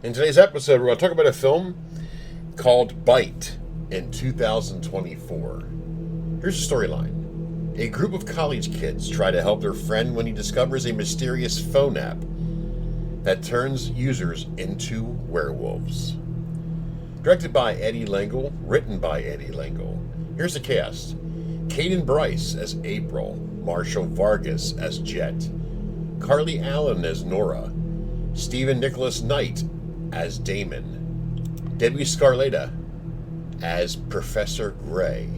In today's episode, we're going to talk about a film called Byte in 2024. Here's the storyline. A group of college kids try to help their friend when he discovers a mysterious phone app that turns users into werewolves. Directed by Eddie Lengyel, written by Eddie Lengyel. Here's the cast. Kayden Bryce as April, Marshall Vargas as Jett, Carlie Allen as Nora, Stephen Nicholas Knight as Damon, Debbie Scarletta as Professor Gray,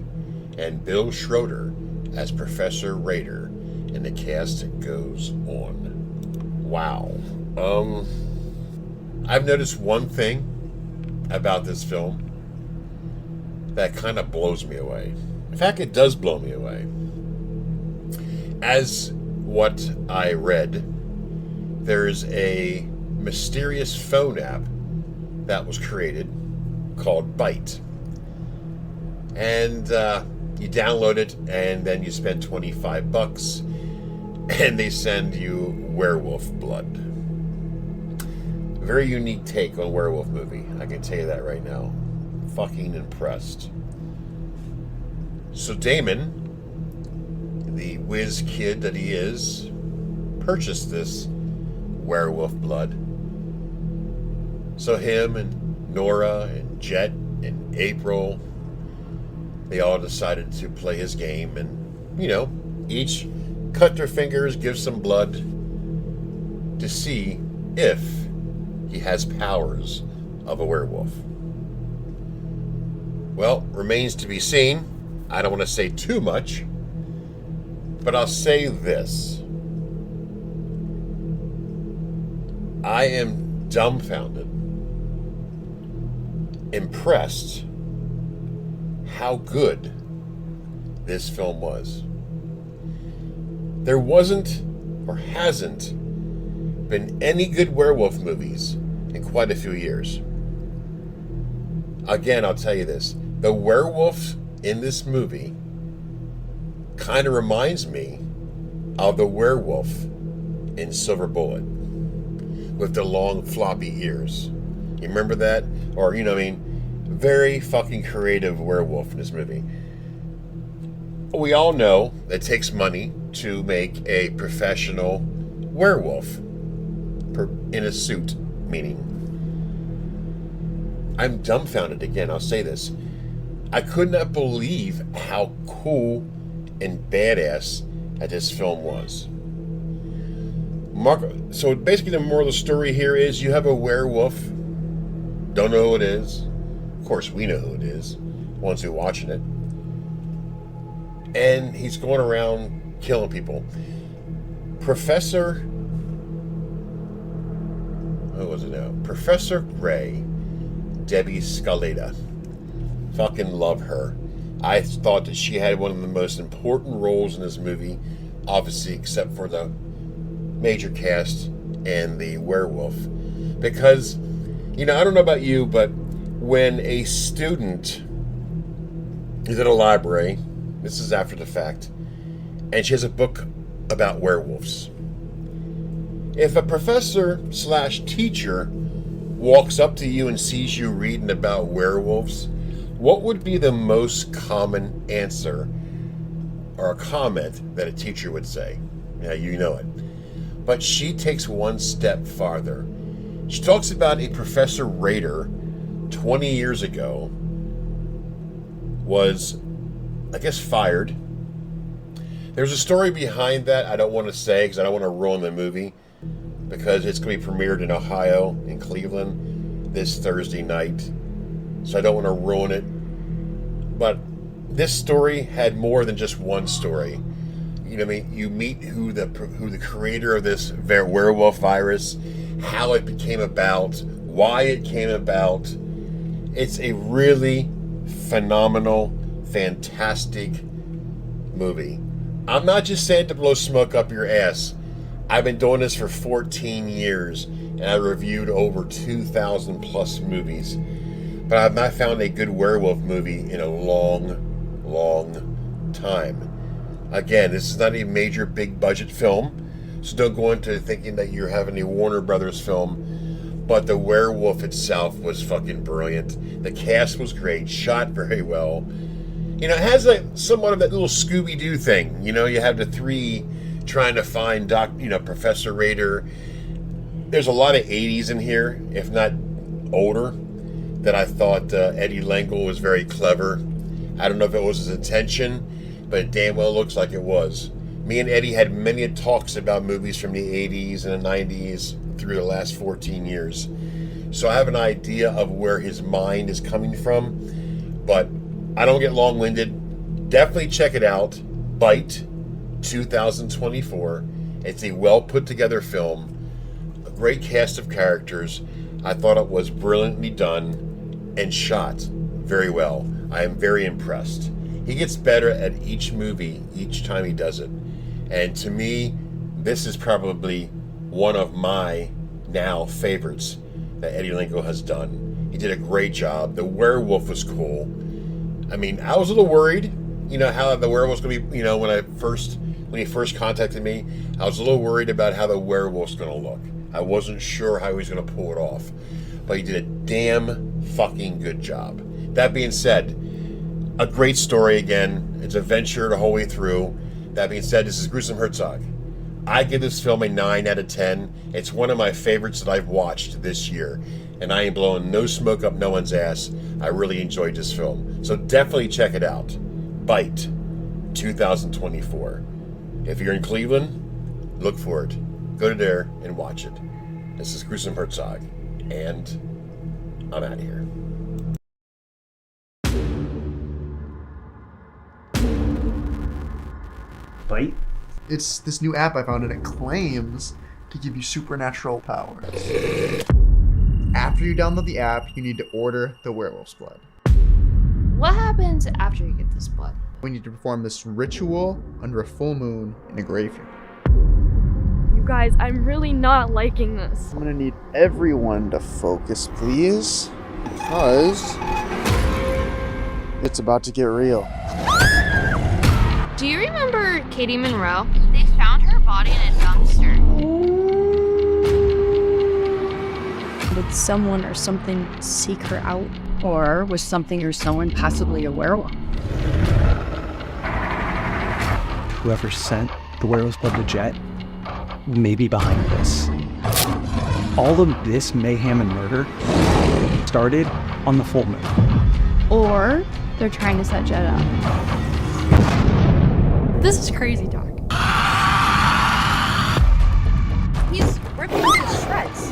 and Bill Schroeder as Professor Raider, and the cast goes on. Wow. I've noticed one thing about this film that kind of blows me away. In fact, it does blow me away. As what I read, there's a mysterious phone app that was created called Byte. And you download it, and then you spend $25, and they send you werewolf blood. Very unique take on a werewolf movie. I can tell you that right now. Fucking impressed. So Damon, the whiz kid that he is, purchased this werewolf blood. So him and Nora and Jett and April, they all decided to play his game and, each cut their fingers, give some blood to see if he has powers of a werewolf. Well, remains to be seen. I don't want to say too much, but I'll say this. I am dumbfounded, impressed how good this film was. There wasn't or hasn't been any good werewolf movies in quite a few years. Again, I'll tell you this. The werewolf in this movie kind of reminds me of the werewolf in Silver Bullet with the long floppy ears. You remember that? Or, very fucking creative werewolf in this movie. We all know it takes money to make a professional werewolf in a suit, meaning. I'm dumbfounded again, I'll say this. I could not believe how cool and badass that this film was. So basically the moral of the story here is you have a werewolf, don't know who it is. Of course we know who it is, ones who are watching it. And he's going around killing people. Professor Gray, Debbie Scarletta. Fucking love her. I thought that she had one of the most important roles in this movie, obviously except for the major cast and the werewolf. Because, I don't know about you, but when a student is at a library, this is after the fact, and she has a book about werewolves. If a professor/teacher walks up to you and sees you reading about werewolves, what would be the most common answer or a comment that a teacher would say? Now, you know it. But she takes one step farther. She talks about a Professor Raider 20 years ago was, I guess, fired. There's a story behind that I don't want to say because I don't want to ruin the movie, because it's going to be premiered in Ohio, in Cleveland, this Thursday night. So I don't want to ruin it. But this story had more than just one story. You meet who the creator of this werewolf virus, how it became about, why it came about. It's a really phenomenal, fantastic movie. I'm not just saying to blow smoke up your ass. I've been doing this for 14 years, and I reviewed over 2,000 plus movies. But I've not found a good werewolf movie in a long, long time. Again, this is not a major big budget film, so don't go into thinking that you're having a Warner Brothers film. but the werewolf itself was fucking brilliant. The cast was great, shot very well. You know, it has somewhat of that little Scooby-Doo thing. You know, you have the three trying to find Professor Rader. There's a lot of 80s in here, if not older, that I thought Eddie Lengyel was very clever. I don't know if it was his intention, but it damn well looks like it was. Me and Eddie had many talks about movies from the 80s and the 90s through the last 14 years. So I have an idea of where his mind is coming from, but I don't get long-winded. Definitely check it out. Byte, 2024. It's a well-put-together film. A great cast of characters. I thought it was brilliantly done and shot very well. I am very impressed. He gets better at each movie each time he does it. And to me, this is probably one of my now favorites that Eddie Lengyel has done. He did a great job. The werewolf was cool. I mean, I was a little worried, how the werewolf's going to be, when he first contacted me, I was a little worried about how the werewolf's going to look. I wasn't sure how he was going to pull it off. But he did a damn fucking good job. That being said, a great story again. It's a venture the whole way through. That being said, this is Gruesome Herzog. I give this film a 9 out of 10. It's one of my favorites that I've watched this year. And I ain't blowing no smoke up no one's ass. I really enjoyed this film. So definitely check it out. Byte, 2024. If you're in Cleveland, look for it. Go to there and watch it. This is Gruesome Herzog. And I'm out of here. Byte? It's this new app I found, and it claims to give you supernatural powers. After you download the app, you need to order the werewolf's blood. What happens after you get this blood? We need to perform this ritual under a full moon in a graveyard. You guys, I'm really not liking this. I'm gonna need everyone to focus, please, because it's about to get real. Do you remember Katie Monroe? They found her body in a dumpster. Did someone or something seek her out? Or was something or someone possibly a werewolf? Whoever sent the werewolf's blood to Jett may be behind this. All of this mayhem and murder started on the full moon. Or they're trying to set Jett up. This is crazy talk. He's ripping me to shreds.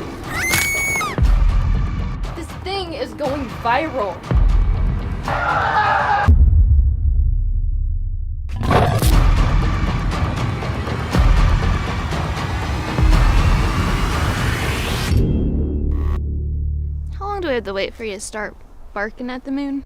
This thing is going viral. How long do I have to wait for you to start barking at the moon?